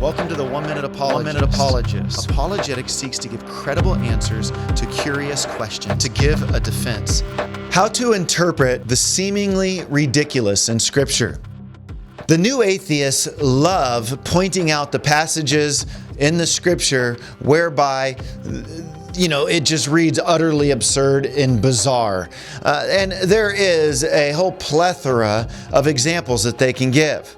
Welcome to the 1 Minute Apologist. 1 Minute Apologist. Apologetics seeks to give credible answers to curious questions, to give a defense. How to interpret the seemingly ridiculous in Scripture. The new atheists love pointing out the passages in the Scripture whereby it just reads utterly absurd and bizarre. And there is a whole plethora of examples that they can give.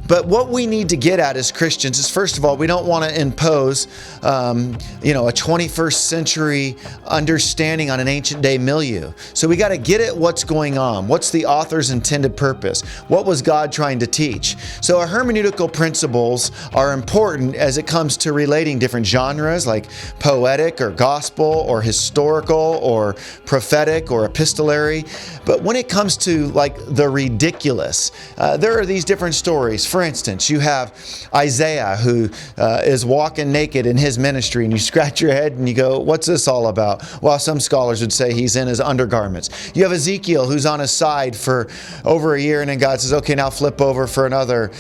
But what we need to get at as Christians is, first of all, we don't want to impose, a 21st century understanding on an ancient day milieu. So we got to get at what's going on. What's the author's intended purpose? What was God trying to teach? So our hermeneutical principles are important as it comes to relating different genres like poetic or gospel or historical or prophetic or epistolary. But when it comes to the ridiculous, there are these different stories. For instance, you have Isaiah who is walking naked in his ministry, and you scratch your head and you go, what's this all about? Well, some scholars would say he's in his undergarments. You have Ezekiel who's on his side for over a year, and then God says, okay, now flip over for another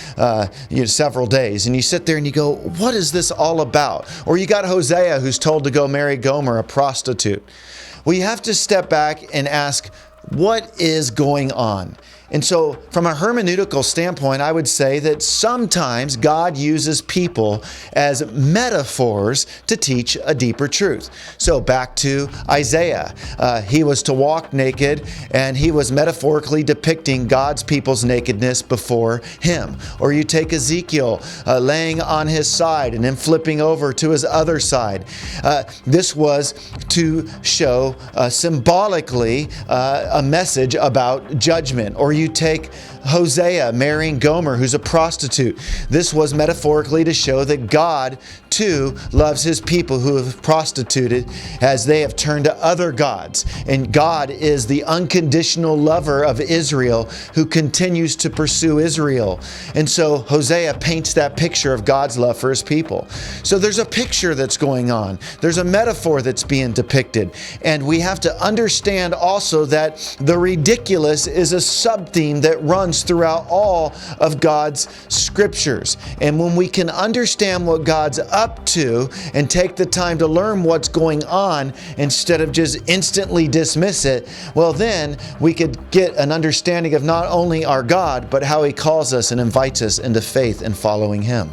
several days. And you sit there and you go, what is this all about? Or you got Hosea who's told to go marry Gomer, a prostitute. Well, you have to step back and ask, what is going on? And so from a hermeneutical standpoint, I would say that sometimes God uses people as metaphors to teach a deeper truth. So back to Isaiah. He was to walk naked, and he was metaphorically depicting God's people's nakedness before him. Or you take Ezekiel laying on his side and then flipping over to his other side. This was to show symbolically a message about judgment. Or you take Hosea marrying Gomer, who's a prostitute. This was metaphorically to show that God, too, loves his people who have prostituted as they have turned to other gods. And God is the unconditional lover of Israel who continues to pursue Israel. And so Hosea paints that picture of God's love for his people. So there's a picture that's going on. There's a metaphor that's being depicted. And we have to understand also that the ridiculous is a sub-theme that runs throughout all of God's scriptures. And when we can understand what God's up to and take the time to learn what's going on instead of just instantly dismiss it, well, then we could get an understanding of not only our God, but how he calls us and invites us into faith and following him.